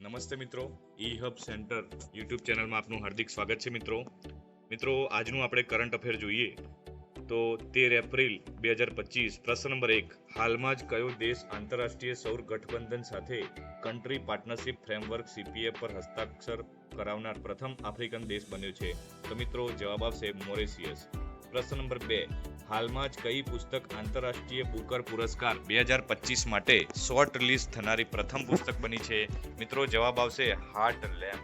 નમસ્તે મિત્રો, ઈ hub centre YouTube ચેનલમાં આપનું હાર્દિક સ્વાગત છે મિત્રો આજનું આપણે કરંટ અફેર જોઈએ તો 13 એપ્રિલ 2025 પ્રશ્ન નંબર 1 હાલમાં જ કયો દેશ આંતરરાષ્ટ્રીય સૌર ગઠબંધન સાથે કન્ટ્રી પાર્ટનરશિપ ફ્રેમવર્ક CPA પર હસ્તાક્ષર કરાવનાર પ્રથમ આફ્રિકન દેશ બન્યો છે? તો મિત્રો જવાબ આવશે મોરેશિયસ. પ્રશ્ન નંબર 2 હાલમાં જ કઈ પુસ્તક આંતરરાષ્ટ્રીય બુકર પુરસ્કાર 2025 માટે શોર્ટ લિસ્ટ થનારી પ્રથમ પુસ્તક બની છે? મિત્રો જવાબ આવશે હાર્ટ લેમ્પ.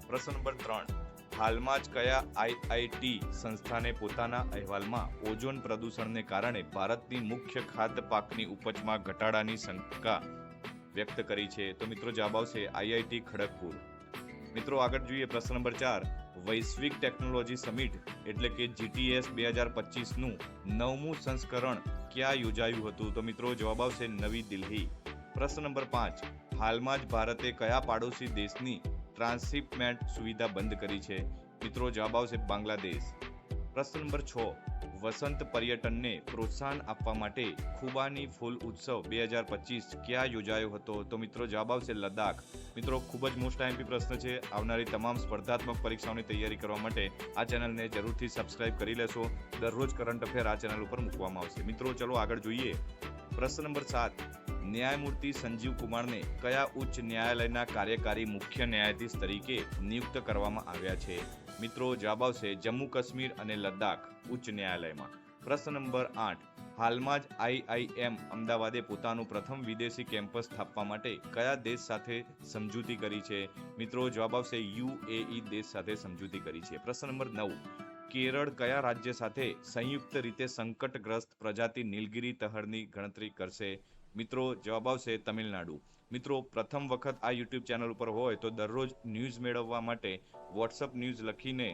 પ્રશ્ન નંબર 3 હાલમાં જ કયા IIT સંસ્થાને પોતાના અહેવાલમાં ઓઝોન પ્રદૂષણને કારણે ભારતની મુખ્ય ખાદ્ય પાકની ઉપજમાં ઘટાડાની શંકા વ્યક્ત કરી છે? તો મિત્રો જવાબ આવશે IIT ખડગપુર. મિત્રો આગળ જોઈએ પ્રશ્ન નંબર 4 વૈશ્વિક ટેકનોલોજી સમિટ એટલે કે GTS 2025 નું 9મું સંસ્કરણ ક્યાં યોજાયું હતું? તો મિત્રો જવાબ આવશે નવી દિલ્હી. પ્રશ્ન નંબર 5 હાલમાં જ ભારતે કયા પાડોશી દેશની ટ્રાન્સશિપમેન્ટ સુવિધા બંધ કરી છે? મિત્રો જવાબ આવશે બાંગ્લાદેશ. પ્રશ્ન નંબર 6 વસંત પર્યટનને પ્રોત્સાહન આપવા માટે ખુબાની ફૂલ ઉત્સવ 2025 ક્યાં યોજાયો હતો? તો મિત્રો જવાબ આવશે લદ્દાખ. મિત્રો ખૂબ જ મોસ્ટ આઈએમપી પ્રશ્ન છે. આવનારી તમામ સ્પર્ધાત્મક પરીક્ષાઓની તૈયારી કરવા માટે આ ચેનલને જરૂરથી સબસ્ક્રાઇબ કરી લેશો. દરરોજ કરંટ અફેર આ ચેનલ ઉપર મૂકવામાં આવશે. મિત્રો ચલો આગળ જોઈએ. પ્રશ્ન નંબર 7 ન્યાયમૂર્તિ સંજીવ કુમારને કયા ઉચ્ચ ન્યાયાલયના કાર્યકારી મુખ્ય ન્યાયાધીશ તરીકે નિયુક્ત કરવામાં આવ્યા છે? મિત્રો જવાબ આવશે જમ્મુ કાશ્મીર અને લદ્દાખ ઉચ્ચ ન્યાયાલયમાં. પ્રશ્ન નંબર 8 હાલમાં જ IIM અમદાવાદે પોતાનું પ્રથમ વિદેશી કેમ્પસ સ્થાપવા માટે કયા દેશ સાથે સમજૂતી કરી છે? મિત્રો જવાબ આવશે UAE દેશ સાથે સમજૂતી કરી છે. પ્રશ્ન નંબર 9 કેરળ કયા રાજ્ય સાથે સંયુક્ત રીતે સંકટગ્રસ્ત પ્રજાતિ નીલગિરી તહરની ગણતરી કરશે? મિત્રો જવાબ આવશે તમિલનાડુ. મિત્રો પ્રથમ વખત આ યુટ્યુબ ચેનલ ઉપર હોય તો દરરોજ ન્યૂઝ મેળવવા માટે વોટ્સઅપ ન્યૂઝ લખીને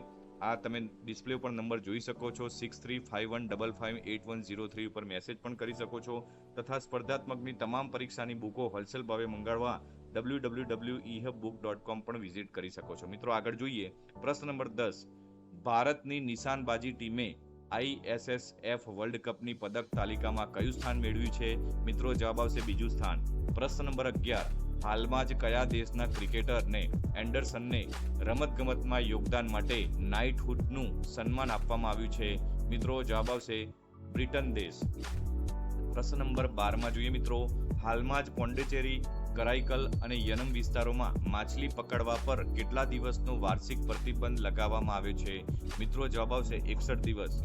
આ તમે ડિસ્પ્લે ઉપર નંબર જોઈ શકો છો 6351558103 ઉપર મેસેજ પણ કરી શકો છો તથા સ્પર્ધાત્મકની તમામ પરીક્ષાની બુકો હોલસેલ ભાવે મંગાવવા www.ehubbook.com પણ વિઝિટ કરી શકો છો. મિત્રો આગળ જોઈએ. પ્રશ્ન નંબર 10 ભારતની નિશાનબાજી ટીમે ISSF વર્લ્ડ કપની પદક તાલિકામાં કયું સ્થાન મેળવ્યું છે? મિત્રો જવાબ આવશે બીજું સ્થાન. પ્રશ્ન નંબર 11 હાલમાં જ કયા દેશના ક્રિકેટરને એન્ડરસનને રમતગમતમાં યોગદાન માટે નાઇટહુડનું સન્માન આપવામાં આવ્યું છે? મિત્રો જવાબ આવશે બ્રિટન દેશ. પ્રશ્ન નંબર 12 જોઈએ મિત્રો હાલમાં જ પોંડિચેરી કરાઈકલ અને યનમ વિસ્તારોમાં માછલી પકડવા પર કેટલા દિવસનો વાર્ષિક પ્રતિબંધ લગાવવામાં આવ્યો છે? મિત્રો જવાબ આવશે 61 દિવસ.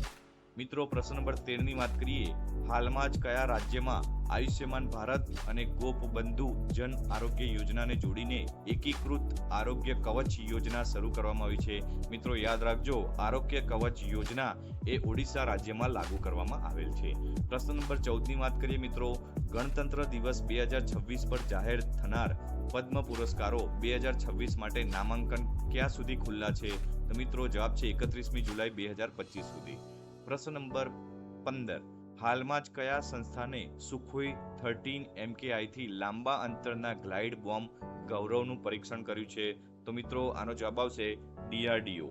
મિત્રો પ્રશ્ન નંબર 13 ની વાત કરીએ હાલમાં જ કયા રાજ્યમાં આયુષ્યમાન ભારત અને ગોપબંધુ જન આરોગ્ય યોજનાને જોડીને એકીકૃત આરોગ્ય કવચ યોજના શરૂ કરવામાં આવી છે? મિત્રો યાદ રાખજો આરોગ્ય કવચ યોજના એ ઓડિશા રાજ્યમાં લાગુ કરવામાં આવેલ છે. પ્રશ્ન નંબર 14 ની વાત કરીએ મિત્રો ગણતંત્ર દિવસ 2026 પર જાહેર થનાર પદ્મ પુરસ્કારો 2026 માટે નામાંકન ક્યાં સુધી ખુલ્લા છે? તો મિત્રો જવાબ છે 31મી જુલાઈ 2025 સુધી. પ્રશ્ન નંબર 15 હાલમાં જ કયા સંસ્થાને સુખોઈ 13 MKI થી લાંબા અંતરના ગ્લાઇડ બોમ્બ ગૌરવનું પરીક્ષણ કર્યું છે? તો મિત્રો આનો જવાબ આવશે DRDO.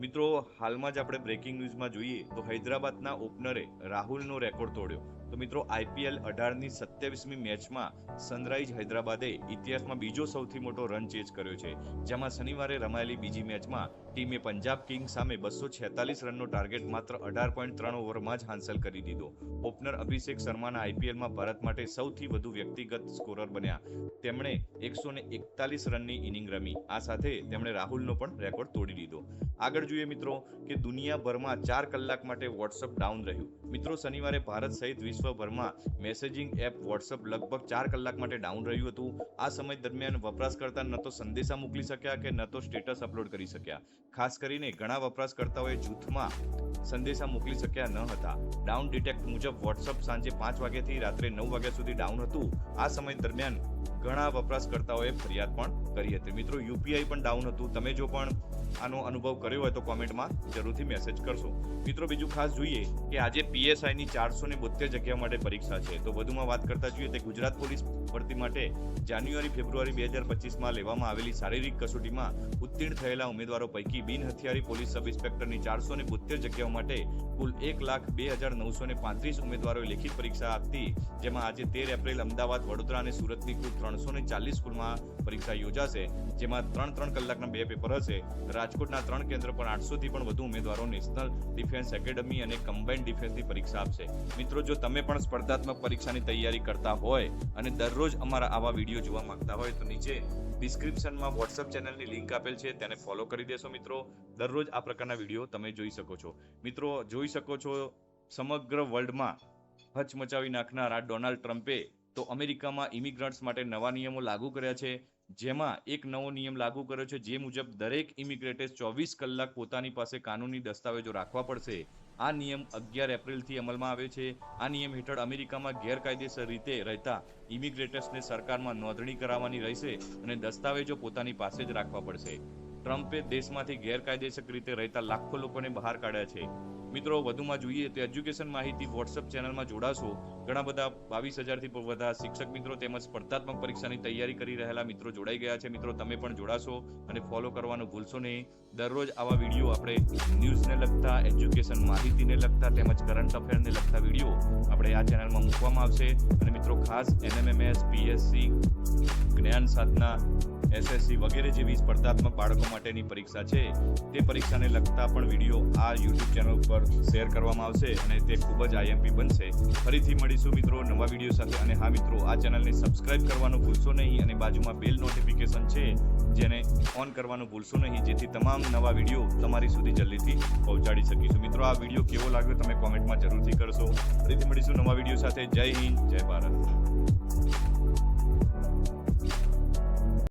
મિત્રો હાલમાં જ આપણે બ્રેકિંગ ન્યૂઝમાં જોઈએ તો હૈદરાબાદના ઓપનરે રાહુલનો રેકોર્ડ તોડ્યો. તો મિત્રો IPL 18ની 27મી મેચમાં સનરાઈઝ હૈદરાબાદે ઇતિહાસમાં બીજો સૌથી મોટો રન ચેઝ કર્યો છે જેમાં શનિવારે રમાયેલી બીજી મેચમાં ટીમે પંજાબ કિંગ્સ સામે 246 રનનો ટાર્ગેટ માત્ર 18.3 ઓવરમાં જ હાંસલ કરી દીધો. ઓપનર અભિષેક શર્માના IPLમાં ભારત માટે સૌથી વધુ વ્યક્તિગત સ્કોરર બન્યા. તેમણે 141 રનની ઇનિંગ રમી. આ સાથે તેમણે રાહુલનો પણ રેકોર્ડ તોડી દીધો. આગળ જોઈએ મિત્રો કે દુનિયાભરમાં 4 કલાક માટે વોટ્સઅપ ડાઉન રહ્યું. મિત્રો શનિવારે ભારત સહિત વિશ્વભરમાં મેસેજિંગ એપ વોટ્સઅપ લગભગ 4 કલાક માટે ડાઉન રહ્યું હતું. આ સમય દરમિયાન વપરાશકર્તા ન તો સંદેશા મોકલી શક્યા કે ન તો સ્ટેટસ અપલોડ કરી શક્યા. ખાસ કરીને ઘણા વપરાશકર્તાઓએ જૂથમાં સંદેશા મોકલી શક્યા ન હતા. ડાઉન ડિટેક્ટ મુજબ વોટ્સઅપ સાંજે 5 વાગ્યાથી રાત્રે 9 વાગ્યા સુધી ડાઉન હતું. આ સમય દરમિયાન ઘણા વપરાશકર્તાઓએ ફરિયાદ પણ કરી હતી. મિત્રો UPI પણ ડાઉન હતું. તમે જો પણ આનો અનુભવ કર્યો હોય તો કોમેન્ટમાં જરૂરથી મેસેજ કરશો. મિત્રો બીજું ખાસ જોઈએ કે આજે PSIની 472 જગ્યાઓ માટે પરીક્ષા છે. તો વધુમાં વાત કરતા જોઈએ તે ગુજરાત પોલીસ ભરતી માટે જાન્યુઆરી-ફેબ્રુઆરી 2025માં લેવામાં આવેલી શારીરિક કસોટીમાં ઉત્તીર્ણ થયેલા ઉમેદવારો પૈકી બિન હથિયારી પોલીસ સબ ઇન્સ્પેક્ટરની 472 જગ્યાઓ માટે કુલ 1,02,935 ઉમેદવારોએ લેખિત પરીક્ષા આપી જેમાં આજે 13 એપ્રિલ અમદાવાદ, વડોદરા અને સુરતની કુલ કુલ 340 સ્કૂલમાં પરીક્ષા યોજાશે, જેમાં 3 કલાકના 2 પેપર હશે. રાજકોટના 3 કેન્દ્ર પર 800 થી પણ વધુ ઉમેદવારો નેશનલ ડિફેન્સ એકેડમી અને કમ્બાઇન્ડ ડિફેન્સની પરીક્ષા આપશે. મિત્રો, જો તમે પણ સ્પર્ધાત્મક પરીક્ષાની તૈયારી કરતા હોય અને દરરોજ અમારા આવા વિડીયો જોવા માંગતા હોય તો નીચે ડિસ્ક્રિપ્શનમાં વોટ્સઅપ ચેનલની લિંક આપેલ છે, તેને ફોલો કરી દેશો. મિત્રો, દરરોજ આ પ્રકારના વિડીયો તમે જોઈ શકો છો. મિત્રો, જોઈ શકો છો સમગ્ર વર્લ્ડમાં હચમચાવી નાખનાર આ ડોનાલ્ડ ટ્રમ્પે તો અમેરિકામાં ઇમિગ્રન્ટ્સ માટે નવા નિયમો લાગુ કર્યા છે, જેમાં એક નવો નિયમ લાગુ કર્યો છે જે મુજબ દરેક ઇમિગ્રેટે 24 કલાક પોતાની પાસે કાનૂની દસ્તાવેજો રાખવા પડશે. આ નિયમ 11 એપ્રિલથી અમલમાં આવ્યો છે. આ નિયમ હેઠળ અમેરિકામાં ગેરકાયદેસર રીતે રહેતા ઇમિગ્રેટર્સને સરકારમાં નોંધણી કરાવવાની રહેશે અને દસ્તાવેજો પોતાની પાસે જ રાખવા પડશે. ટ્રમ્પે દેશમાંથી ગેરકાયદેસર રીતે રહેતા લાખો લોકોને બહાર કાઢ્યા છે. મિત્રો, વધુમાં જોઈએ તો એજ્યુકેશન માહિતી વોટ્સઅપ ચેનલમાં જોડાશો. ઘણા બધા 22,000થી પણ વધુ શિક્ષક મિત્રો તેમજ સ્પર્ધાત્મક પરીક્ષાની તૈયારી કરી રહેલા મિત્રો જોડાઈ ગયા છે. મિત્રો, તમે પણ જોડાશો અને ફોલો કરવાનું ભૂલશો નહીં. દરરોજ આવા વિડીયો આપણે ન્યૂઝને લગતા, એજ્યુકેશન માહિતીને લગતા તેમજ કરંટ અફેરને લગતા વિડીયો આપણે આ ચેનલમાં મૂકવામાં આવશે. અને મિત્રો, ખાસ NMMS, PSC, જ્ઞાન સાધના, SSC વગેરે જેવી સ્પર્ધાત્મક બાળકો માટેની પરીક્ષા છે તે પરીક્ષાને લગતા પણ વિડીયો આ યુટ્યુબ ચેનલ પર શેર કરવામાં આવશે અને તે ખૂબ જ IMP બનશે. ફરીથી મળીશું મિત્રો નવા વિડીયો સાથે. અને હા મિત્રો, આ ચેનલને સબસ્ક્રાઇબ કરવાનું ભૂલશો નહીં અને બાજુમાં બેલ નોટિફિકેશન છે જેને ઓન કરવાનું ભૂલશો નહીં, જેથી તમામ નવા વિડીયો તમારી સુધી જલ્દીથી પહોંચાડી શકીશું. મિત્રો, આ વિડીયો કેવો લાગ્યો તમે કોમેન્ટમાં જરૂરથી કરશો. ફરીથી મળીશું નવા વિડીયો સાથે. જય હિન્દ, જય ભારત.